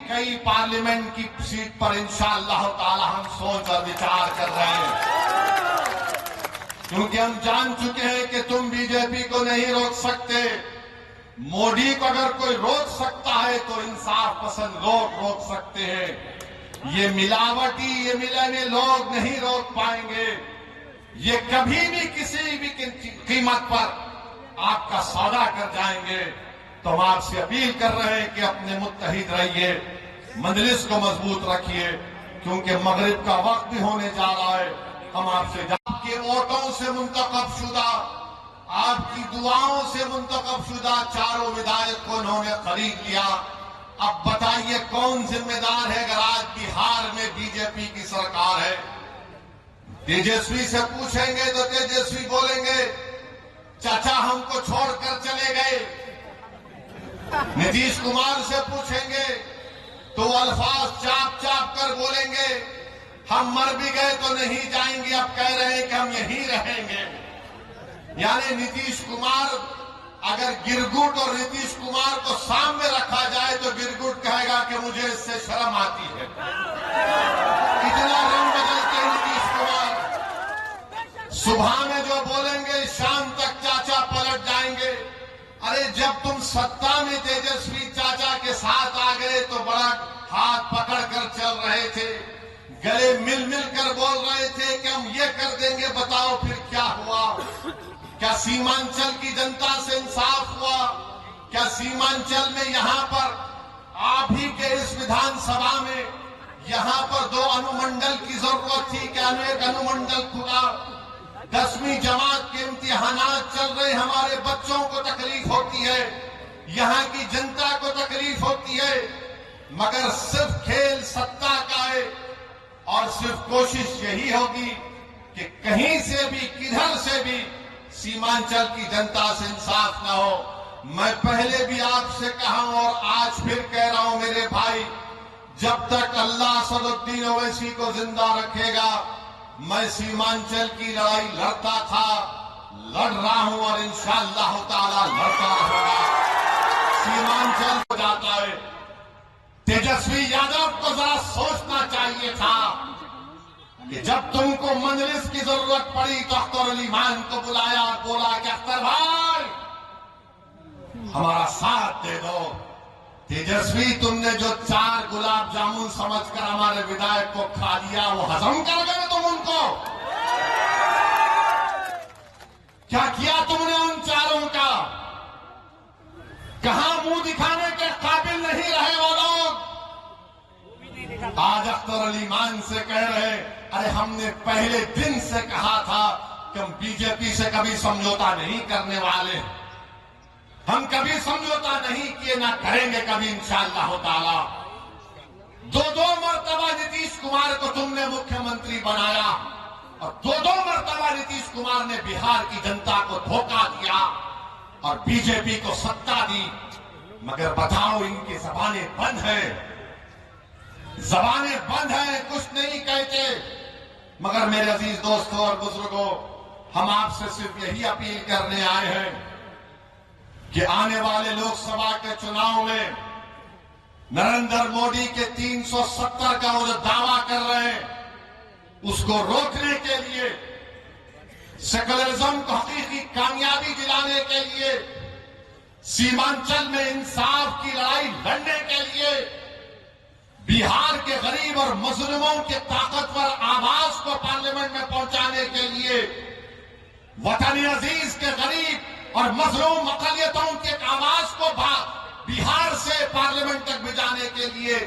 कई पार्लियामेंट की सीट पर इंशाअल्लाह ताला हम सोच और विचार कर रहे हैं, क्योंकि हम जान चुके हैं कि तुम बीजेपी को नहीं रोक सकते। मोदी को अगर कोई रोक सकता है तो इंसाफ पसंद लोग रोक सकते हैं। ये मिलावटी, ये मिलाने लोग नहीं रोक पाएंगे। ये कभी भी किसी भी कीमत पर आपका सौदा कर जाएंगे। तो हम आपसे अपील कर रहे हैं कि अपने मुत्तहिद रहिए, मजलिस को मजबूत रखिए, क्योंकि मगरिब का वक्त भी होने जा रहा है। हम आपसे आपके वोटों से मुंतखब शुदा, आपकी दुआओं से मुंतखब शुदा चारों विधायक को उन्होंने खरीद लिया। अब बताइए कौन जिम्मेदार है अगर आज बिहार में बीजेपी की सरकार है? तेजस्वी से पूछेंगे तो तेजस्वी बोलेंगे चाचा हमको छोड़कर चले गए। नीतीश कुमार से पूछेंगे तो अल्फाज चाप चाप कर बोलेंगे हम मर भी गए तो नहीं जाएंगे, अब कह रहे हैं कि हम यहीं रहेंगे। यानी नीतीश कुमार, अगर गिरगुट और नीतीश कुमार को सामने रखा जाए तो गिरगुट कहेगा कि मुझे इससे शर्म आती है। इतना रंग बदलते नीतीश कुमार, सुबह में जो बोलेंगे शाम तक चाचा पलट जाएंगे। अरे जब तुम सत्ता में तेजस्वी चाचा के साथ आ गए तो बड़ा हाथ पकड़कर चल रहे थे, गले मिल मिल कर बोल रहे थे कि हम ये कर देंगे, बताओ फिर क्या हुआ? क्या सीमांचल की जनता से इंसाफ हुआ? क्या सीमांचल में यहां पर आप ही के इस विधानसभा में यहां पर 2 अनुमंडल की जरूरत थी? क्या एक अनुमंडल खुला? 10वीं जमात के इम्तिहानात चल रहे, हमारे बच्चों को तकलीफ होती है, यहां की जनता को तकलीफ होती है, मगर सिर्फ खेल सत्ता का है और सिर्फ कोशिश यही होगी कि कहीं से भी किधर से भी सीमांचल की जनता से इंसाफ ना हो। मैं पहले भी आपसे कहा हूं और आज फिर कह रहा हूं मेरे भाई, जब तक अल्लाह असदुद्दीन ओवैसी को जिंदा रखेगा मैं सीमांचल की लड़ाई लड़ता था, लड़ रहा हूं और इंशाअल्लाह ताला लड़ता रहूंगा। सीमांचल हो जाता है। तेजस्वी यादव को जरा सोचना चाहिए था कि जब तुमको मजलिस की जरूरत पड़ी तो अख्तर अली मान को बुलाया और बोला कि अख्तर भाई हमारा साथ दे दो। तेजस्वी तुमने जो 4 गुलाब जामुन समझकर हमारे विधायक को खा लिया, वो हजम कर गए तुम उनको? क्या किया तुमने उन 4 का? कहां मुंह दिखाने के काबिल नहीं रहे वो लोग? आज अख्तर अली मान से कह रहे, अरे हमने पहले दिन से कहा था कि हम बीजेपी से कभी समझौता नहीं करने वाले, हम कभी समझौता नहीं किए, ना करेंगे कभी इंशाअल्लाह ताला। 2 मरतबा नीतीश कुमार को तुमने मुख्यमंत्री बनाया और 2 मरतबा नीतीश कुमार ने बिहार की जनता को धोखा दिया और बीजेपी को सत्ता दी। मगर बताओ इनकी जबानें बंद है, जबानें बंद है, कुछ नहीं कहते। मगर मेरे अजीज दोस्तों और बुजुर्गों, हम आपसे सिर्फ यही अपील करने आए हैं कि आने वाले लोकसभा के चुनाव में नरेंद्र मोदी के 370 का वो जो दावा कर रहे हैं उसको रोकने के लिए, सेकुलरिज्म को हकीकी कामयाबी दिलाने के लिए, सीमांचल में इंसाफ की लड़ाई लड़ने के लिए, बिहार के गरीब और मजलूमों के ताकतवर आवाज को पार्लियामेंट में पहुंचाने के लिए, वतन अजीज के गरीब और मजलूम अकलियतों के आवाज को बिहार से पार्लियामेंट तक भिजाने के लिए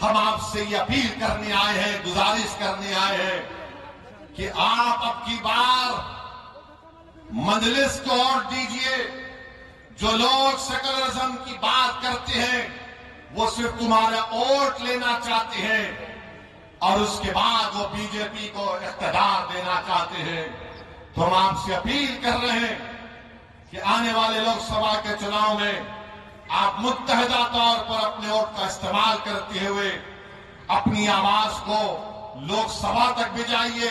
हम आपसे ये अपील करने आए हैं, गुजारिश करने आए हैं कि आप अब की बार मजलिस को वोट दीजिए। जो लोग सेकुलरिज्म की बात करते हैं वो सिर्फ तुम्हारा वोट लेना चाहते हैं और उसके बाद वो बीजेपी को इख्तियार देना चाहते हैं। तो हम आपसे अपील कर रहे हैं कि आने वाले लोकसभा के चुनाव में आप मुत्तहिदा तौर पर अपने वोट का इस्तेमाल करते हुए अपनी आवाज को लोकसभा तक भिजाइए।